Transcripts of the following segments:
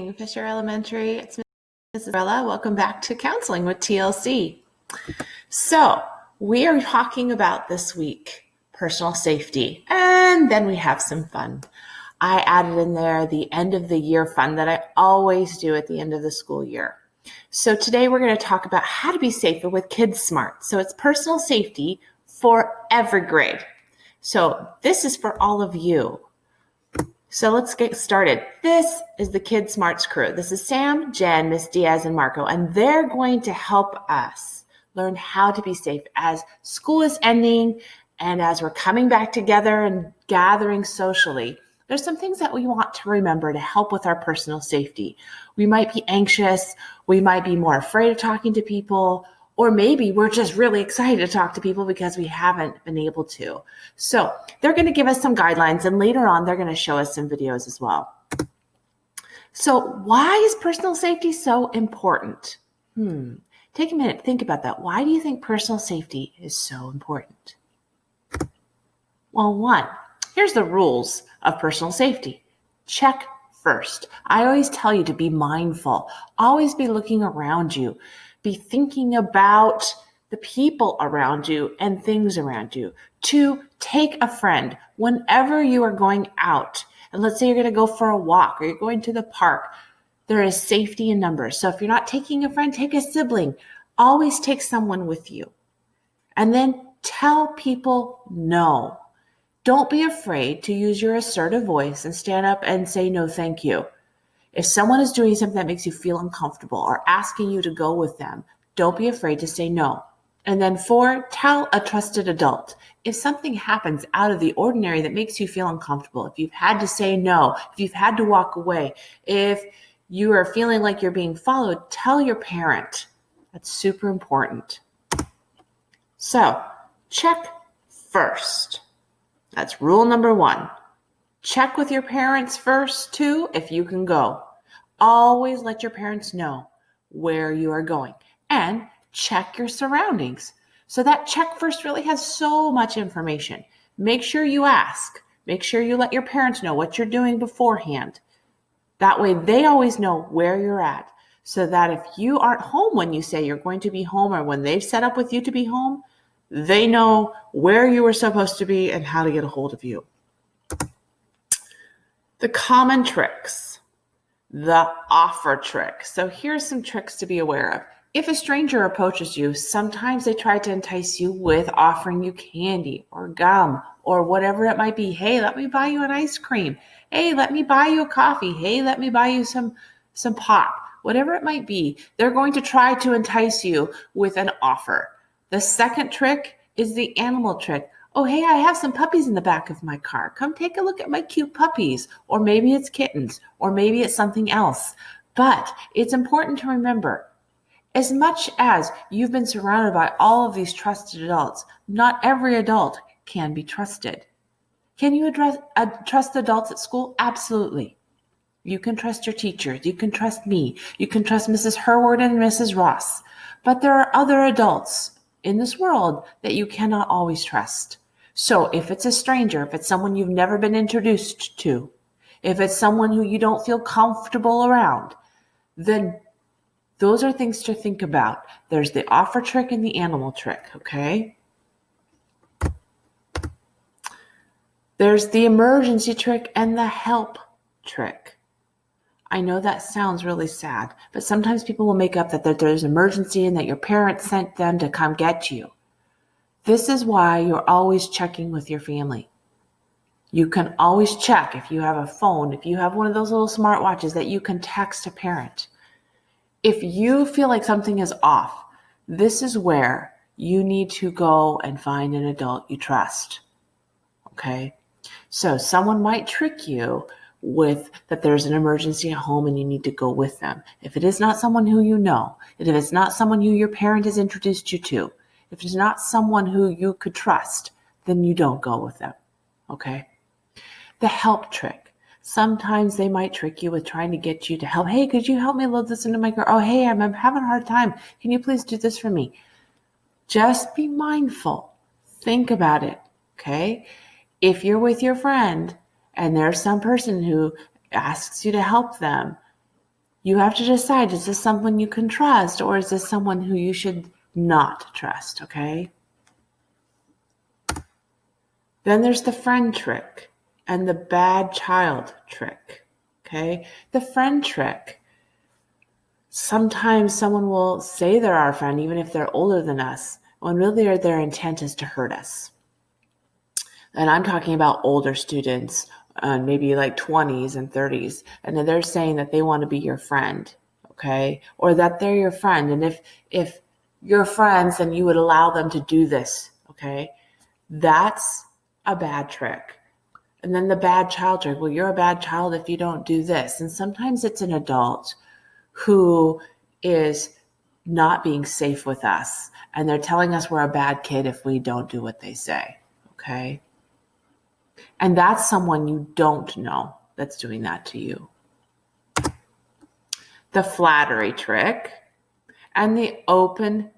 Fisher Elementary. It's Mrs. Rella. Welcome back to Counseling with TLC. So we are talking about this week personal safety, and then we have some fun. I added in there the end of the year fun that I always do at the end of the school year. So today we're going to talk about how to be safer with Kids Smart. So it's personal safety for every grade. So this is for all of you. So let's get started. This is the Kids Smarts crew. This is Sam, Jen, Miss Diaz, and Marco, and they're going to help us learn how to be safe as school is ending and as we're coming back together and gathering socially. There's some things that we want to remember to help with our personal safety. We might be anxious, we might be more afraid of talking to people, or maybe we're just really excited to talk to people because we haven't been able to. So they're going to give us some guidelines, and later on they're going to show us some videos as well. So why is personal safety so important? Take a minute, think about that. Why do you think personal safety is so important? Well, one, here's the rules of personal safety. Check first. I always tell you to be mindful. Always be looking around you. Be thinking about the people around you and things around you. 2, take a friend whenever you are going out. And let's say you're going to go for a walk or you're going to the park. There is safety in numbers. So if you're not taking a friend, take a sibling. Always take someone with you. And then tell people no. Don't be afraid to use your assertive voice and stand up and say no, thank you. If someone is doing something that makes you feel uncomfortable or asking you to go with them, don't be afraid to say no. And then 4, tell a trusted adult. If something happens out of the ordinary that makes you feel uncomfortable, if you've had to say no, if you've had to walk away, if you are feeling like you're being followed, tell your parent. That's super important. So, check first. That's rule number 1. Check with your parents first, too, if you can go. Always let your parents know where you are going. And check your surroundings. So that check first really has so much information. Make sure you ask. Make sure you let your parents know what you're doing beforehand. That way they always know where you're at. So that if you aren't home when you say you're going to be home or when they've set up with you to be home, they know where you were supposed to be and how to get a hold of you. The common tricks, the offer trick. So here's some tricks to be aware of. If a stranger approaches you, sometimes they try to entice you with offering you candy or gum or whatever it might be. Hey, let me buy you an ice cream. Hey, let me buy you a coffee. Hey, let me buy you some pop. Whatever it might be, they're going to try to entice you with an offer. The second trick is the animal trick. Oh, hey, I have some puppies in the back of my car. Come take a look at my cute puppies. Or maybe it's kittens, or maybe it's something else. But it's important to remember, as much as you've been surrounded by all of these trusted adults, not every adult can be trusted. Can you trust adults at school? Absolutely. You can trust your teachers. You can trust me. You can trust Mrs. Herward and Mrs. Ross. But there are other adults in this world that you cannot always trust. So if it's a stranger, if it's someone you've never been introduced to, if it's someone who you don't feel comfortable around, then those are things to think about. There's the offer trick and the animal trick, okay? There's the emergency trick and the help trick. I know that sounds really sad, but sometimes people will make up that there's an emergency and that your parents sent them to come get you. This is why you're always checking with your family. You can always check if you have a phone, if you have one of those little smartwatches that you can text a parent. If you feel like something is off, this is where you need to go and find an adult you trust. Okay? So someone might trick you with that there's an emergency at home and you need to go with them. If it is not someone who you know, if it's not someone who your parent has introduced you to, if it's not someone who you could trust, then you don't go with them, okay? The help trick. Sometimes they might trick you with trying to get you to help. Hey, could you help me load this into my car? Oh, hey, I'm having a hard time. Can you please do this for me? Just be mindful. Think about it, okay? If you're with your friend and there's some person who asks you to help them, You have to decide, is this someone you can trust or is this someone who you should not trust, okay? Then there's the friend trick and the bad child trick, okay? The friend trick. Sometimes someone will say they're our friend even if they're older than us, when really their intent is to hurt us. And I'm talking about older students, maybe like 20s and 30s, and then they're saying that they want to be your friend, okay? Or that they're your friend, and if you're friends, then you would allow them to do this, okay? That's a bad trick. And then the bad child trick, well, you're a bad child if you don't do this. And sometimes it's an adult who is not being safe with us, and they're telling us we're a bad kid if we don't do what they say, okay? And that's someone you don't know that's doing that to you. The flattery trick and the open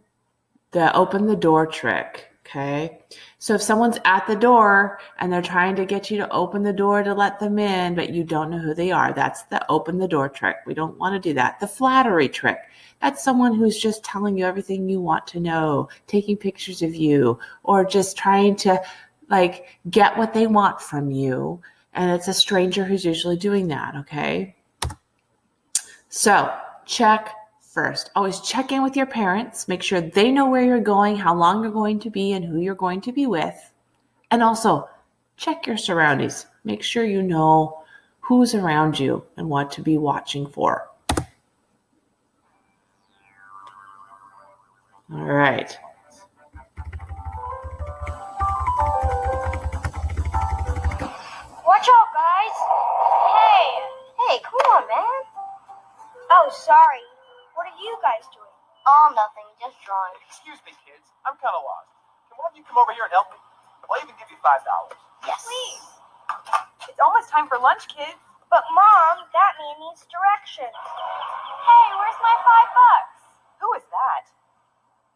the door trick, okay? So if someone's at the door and they're trying to get you to open the door to let them in, but you don't know who they are, that's the open the door trick. We don't want to do that. The flattery trick, that's someone who's just telling you everything you want to know, taking pictures of you, or just trying to get what they want from you. And it's a stranger who's usually doing that, okay? So check first. Always check in with your parents. Make sure they know where you're going, how long you're going to be, and who you're going to be with. And also check your surroundings. Make sure you know who's around you and what to be watching for. All right. Watch out, guys! Hey, come on, man. Oh, sorry. What are you guys doing? Oh, nothing. Just drawing. Excuse me, kids. I'm kind of lost. Can one of you come over here and help me? I'll even give you $5. Yes. Please. It's almost time for lunch, kids. But, Mom, that man needs direction. Hey, where's my $5? Who is that?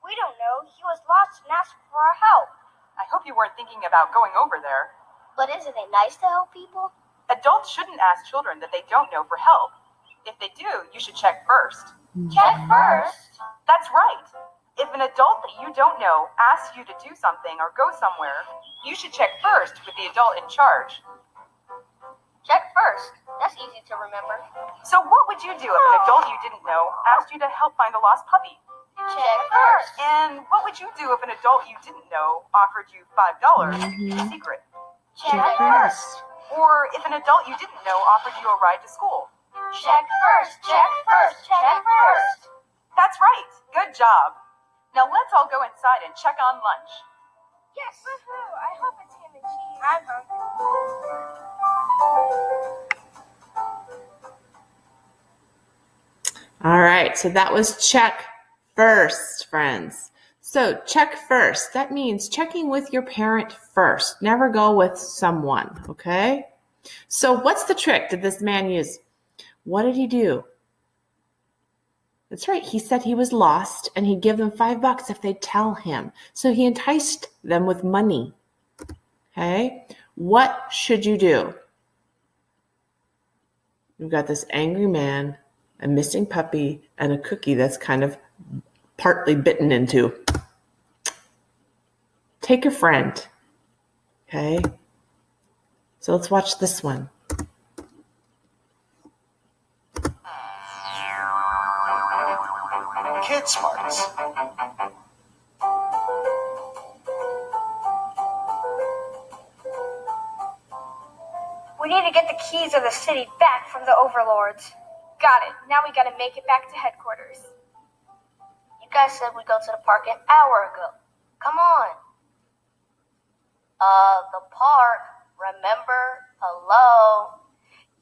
We don't know. He was lost and asked for our help. I hope you weren't thinking about going over there. But isn't it nice to help people? Adults shouldn't ask children that they don't know for help. If they do, you should check first. Check first? That's right. If an adult that you don't know asks you to do something or go somewhere, you should check first with the adult in charge. Check first. That's easy to remember. So what would you do if an adult you didn't know asked you to help find a lost puppy? Check first. And what would you do if an adult you didn't know offered you $5 in secret? Check first. Or if an adult you didn't know offered you a ride to school? Check first. Check first. Check first. That's right. Good job. Now let's all go inside and check on lunch. Yes. Woohoo! I hope it's ham and cheese. I'm hungry. All right, so that was check first, friends. So check first. That means checking with your parent first. Never go with someone, okay? So what's the trick did this man use? What did he do? That's right. He said he was lost and he'd give them $5 if they'd tell him. So he enticed them with money. Okay? What should you do? You've got this angry man, a missing puppy, and a cookie that's kind of partly bitten into. Take a friend. Okay? So let's watch this one. Kid smarts. We need to get the keys of the city back from the overlords. Got it. Now we gotta make it back to headquarters. You guys said we'd go to the park an hour ago. Come on. The park. Remember? Hello?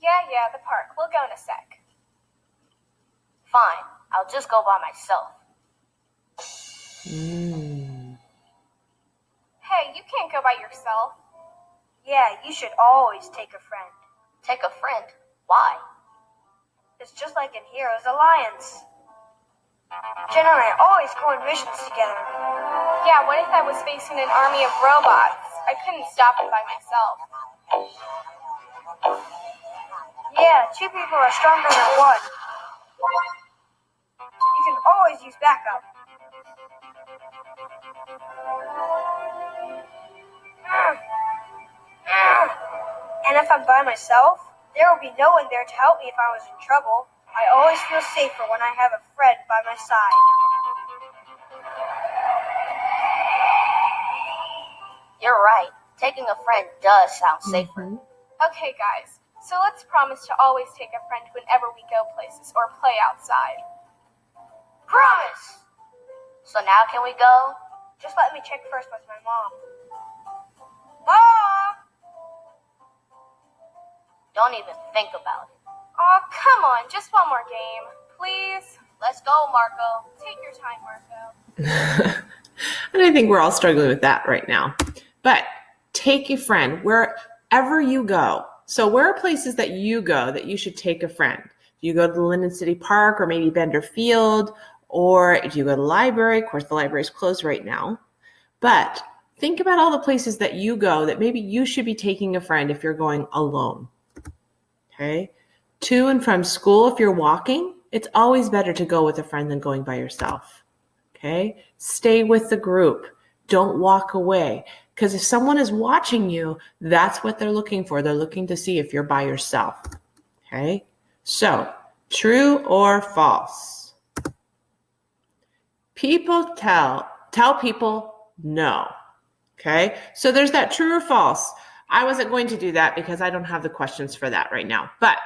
Yeah, the park. We'll go in a sec. Fine. I'll just go by myself. Hey, you can't go by yourself. Yeah, you should always take a friend. Take a friend? Why? It's just like in Heroes Alliance. Jenna and I always go on missions together. Yeah, what if I was facing an army of robots? I couldn't stop it by myself. Yeah, two people are stronger than one. always use backup. And if I'm by myself, there will be no one there to help me if I was in trouble. I always feel safer when I have a friend by my side. You're right. Taking a friend does sound safer. Okay, guys. So let's promise to always take a friend whenever we go places or play outside. Promise! So now can we go? Just let me check first with my mom. Mom! Don't even think about it. Aw, come on. Just one more game. Please? Let's go, Marco. Take your time, Marco. And I think we're all struggling with that right now. But take a friend wherever you go. So where are places that you go that you should take a friend? Do you go to the Linden City Park or maybe Bender Field? Or do you go to the library? Of course, the library is closed right now. But think about all the places that you go that maybe you should be taking a friend if you're going alone. Okay? To and from school, if you're walking, it's always better to go with a friend than going by yourself. Okay? Stay with the group. Don't walk away. Because if someone is watching you, that's what they're looking for. They're looking to see if you're by yourself. Okay? So, true or false? People tell people no. Okay? So there's that true or false. I wasn't going to do that because I don't have the questions for that right now. But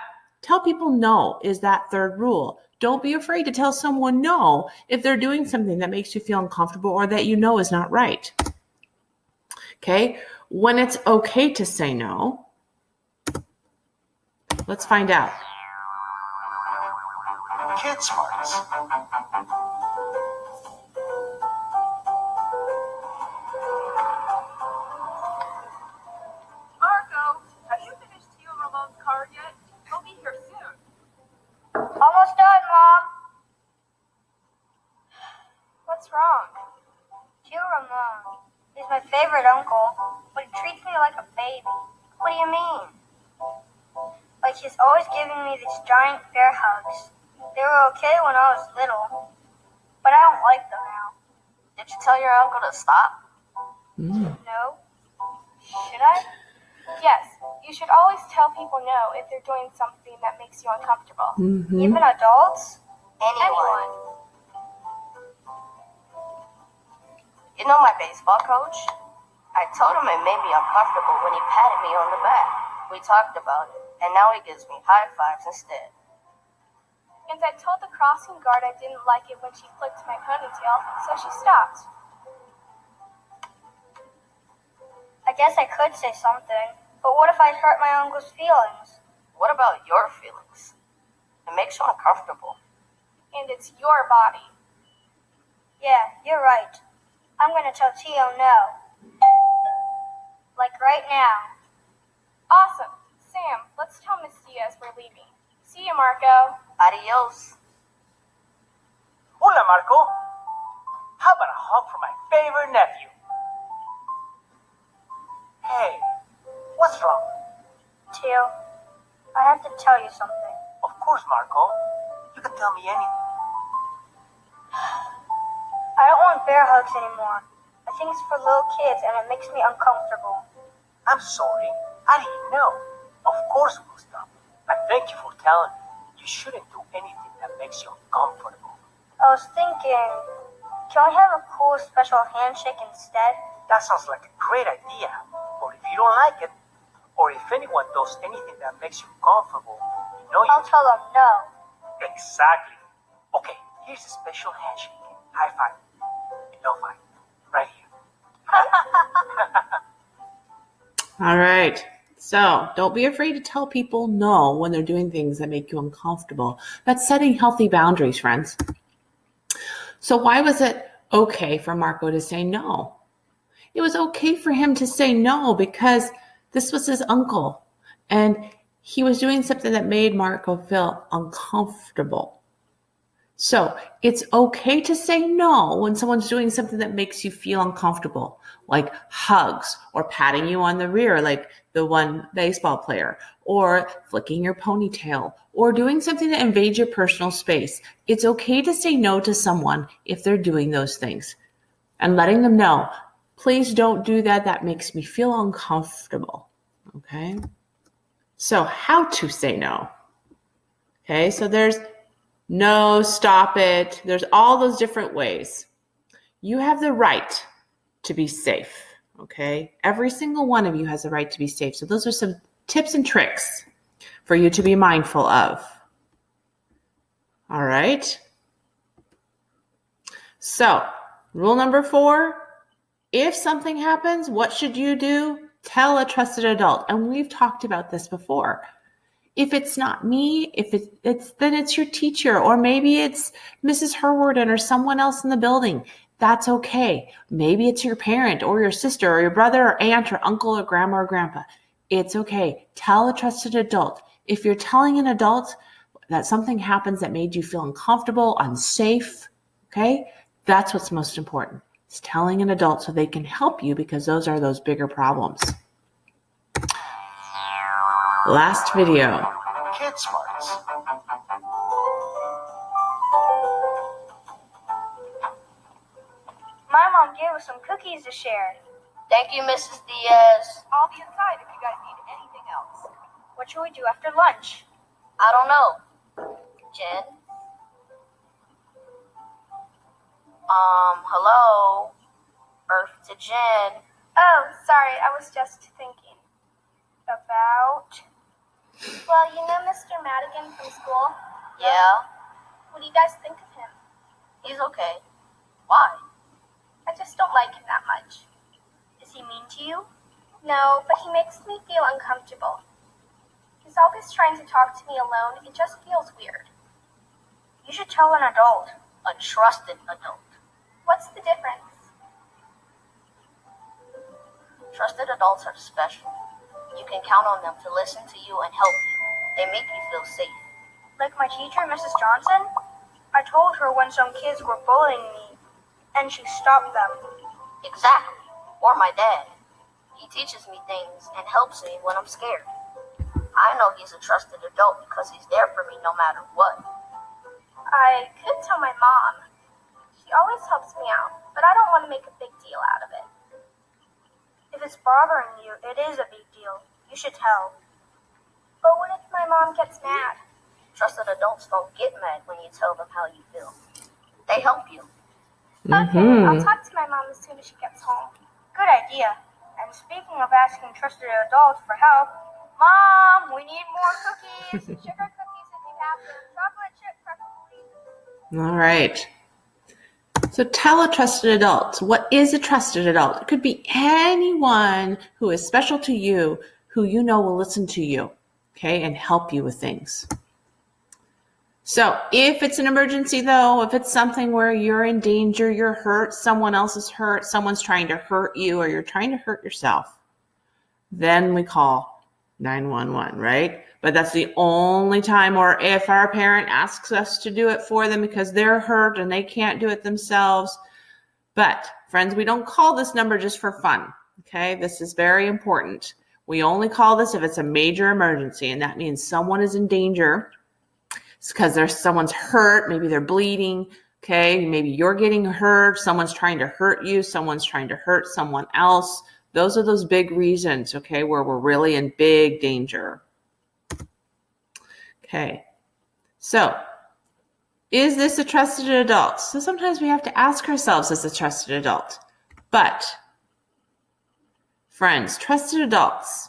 tell people no is that third rule. Don't be afraid to tell someone no if they're doing something that makes you feel uncomfortable or that you know is not right. Okay? When it's okay to say no, let's find out. Kid smarts. Marco, have you finished Tio Ramon's card yet? He'll be here soon. Almost done, Mom. What's wrong? Tio Ramon. He's my favorite uncle, but he treats me like a baby. What do you mean? Like he's always giving me these giant bear hugs. They were okay when I was little, but I don't like them now. Did you tell your uncle to stop? No? Should I? Yes, you should always tell people no if they're doing something that makes you uncomfortable. Even adults? Anyone. You know my baseball coach? I told him it made me uncomfortable when he patted me on the back. We talked about it, and now he gives me high fives instead. And I told the crossing guard I didn't like it when she flicked my ponytail, so she stopped. I guess I could say something, but what if I hurt my uncle's feelings? What about your feelings? It makes you uncomfortable. And it's your body. Yeah, you're right. I'm gonna tell Tio no. Like right now. Awesome. Sam, let's tell Miss Diaz we're leaving. See you, Marco. Adios. Hola, Marco. How about a hug from my favorite nephew? Hey, what's wrong? Tio, I have to tell you something. Of course, Marco. You can tell me anything. I don't want bear hugs anymore. I think it's for little kids and it makes me uncomfortable. I'm sorry. I didn't know. Of course we'll stop. But thank you for telling me. You shouldn't do anything that makes you uncomfortable. I was thinking, can we have a cool special handshake instead? That sounds like a great idea. Or if you don't like it, or if anyone does anything that makes you comfortable, you know you... I'll tell them no. Exactly. Okay, here's a special handshake. High five. No five. Right here. All right. So don't be afraid to tell people no when they're doing things that make you uncomfortable. That's setting healthy boundaries, friends. So why was it okay for Marco to say no? It was okay for him to say no because this was his uncle and he was doing something that made Marco feel uncomfortable. So it's okay to say no when someone's doing something that makes you feel uncomfortable, like hugs or patting you on the rear, like the one baseball player, or flicking your ponytail, or doing something that invades your personal space. It's okay to say no to someone if they're doing those things and letting them know, please don't do that. That makes me feel uncomfortable. Okay. So how to say no. Okay. So there's no, stop it. There's all those different ways. You have the right to be safe, okay? Every single one of you has the right to be safe. So those are some tips and tricks for you to be mindful of. All right? So, rule number 4, if something happens, what should you do? Tell a trusted adult. And we've talked about this before. If it's not me, then it's your teacher, or maybe it's Mrs. Herwarden or someone else in the building. That's okay. Maybe it's your parent or your sister or your brother or aunt or uncle or grandma or grandpa. It's okay. Tell a trusted adult. If you're telling an adult that something happens that made you feel uncomfortable, unsafe, okay, that's what's most important. It's telling an adult so they can help you, because those are those bigger problems. Last video. Kid smarts. My mom gave us some cookies to share. Thank you, Mrs. Diaz. I'll be inside if you guys need anything else. What should we do after lunch? I don't know. Jen? Hello? Earth to Jen. Oh, sorry, I was just thinking. About? Well, you know Mr. Madigan from school? Yeah, What do you guys think of him? he's okay. Why? I just don't like him that much. Is he mean to you? No, but he makes me feel uncomfortable. He's always trying to talk to me alone. It just feels weird. You should tell an adult. A trusted adult. What's the difference? Trusted adults are special. You can count on them to listen to you and help you. They make you feel safe. Like my teacher, Mrs. Johnson? I told her when some kids were bullying me, and she stopped them. Exactly. Or my dad. He teaches me things and helps me when I'm scared. I know he's a trusted adult because he's there for me no matter what. I could tell my mom. She always helps me out, but I don't want to make a big deal out of it. If it's bothering you, it is a big deal. You should tell. But what if my mom gets mad? Trusted adults don't get mad when you tell them how you feel. They help you. Okay, I'll talk to my mom as soon as she gets home. Good idea. And speaking of asking trusted adults for help, Mom, we need more cookies. Sugar cookies if you have them. Chocolate chip preferably. All right. So tell a trusted adult. What is a trusted adult? It could be anyone who is special to you, who you know will listen to you, okay, and help you with things. So if it's an emergency, though, if it's something where you're in danger, you're hurt, someone else is hurt, someone's trying to hurt you, or you're trying to hurt yourself, then we call 911, right? But that's the only time, or if our parent asks us to do it for them because they're hurt and they can't do it themselves. But friends, we don't call this number just for fun, okay? This is very important. We only call this if it's a major emergency, and that means someone is in danger. It's because someone's hurt, maybe they're bleeding, okay? Maybe you're getting hurt, someone's trying to hurt you, someone's trying to hurt someone else. Those are those big reasons, okay, where we're really in big danger. Okay, so is this a trusted adult? So sometimes we have to ask ourselves, is a trusted adult? But friends, trusted adults,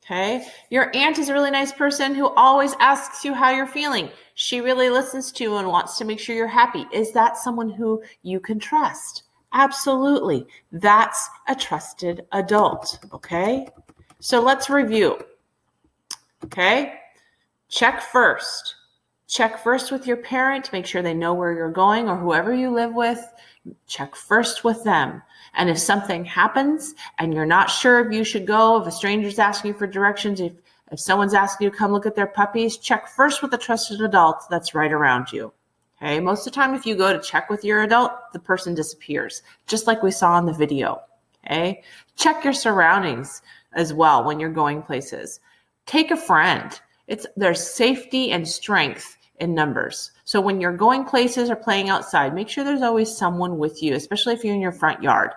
okay? Your aunt is a really nice person who always asks you how you're feeling. She really listens to you and wants to make sure you're happy. Is that someone who you can trust? Absolutely. That's a trusted adult, okay? So let's review, okay? Check first. Check first with your parent. Make sure they know where you're going, or whoever you live with. Check first with them. And if something happens and you're not sure if you should go, if a stranger's asking you for directions, if someone's asking you to come look at their puppies, check first with a trusted adult that's right around you. Okay, most of the time if you go to check with your adult, the person disappears, just like we saw in the video. Okay, check your surroundings as well when you're going places. Take a friend. There's safety and strength in numbers. So when you're going places or playing outside, make sure there's always someone with you, especially if you're in your front yard.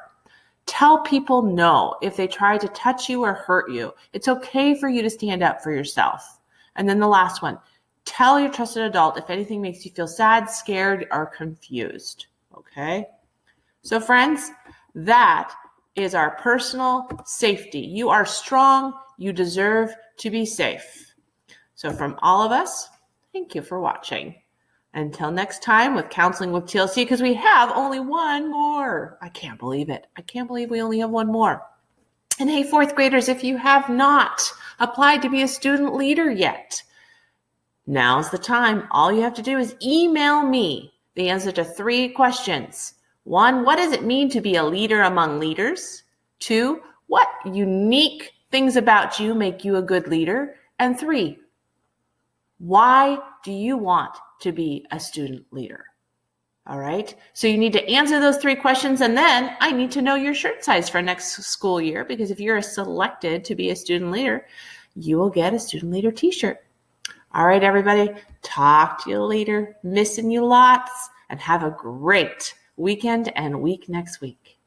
Tell people no if they try to touch you or hurt you. It's okay for you to stand up for yourself. And then the last one, tell your trusted adult if anything makes you feel sad, scared, or confused. Okay? So friends, that is our personal safety. You are strong. You deserve to be safe. So from all of us, thank you for watching. Until next time with Counseling with TLC, because we have only one more. I can't believe it. I can't believe we only have one more. And hey, fourth graders, if you have not applied to be a student leader yet, now's the time. All you have to do is email me the answer to 3 questions. 1, what does it mean to be a leader among leaders? 2, what unique things about you make you a good leader? And 3, why do you want to be a student leader? All right. So you need to answer those 3 questions, and then I need to know your shirt size for next school year, because if you're selected to be a student leader, you will get a student leader t-shirt. All right, everybody. Talk to you later. Missing you lots, and have a great weekend and week next week.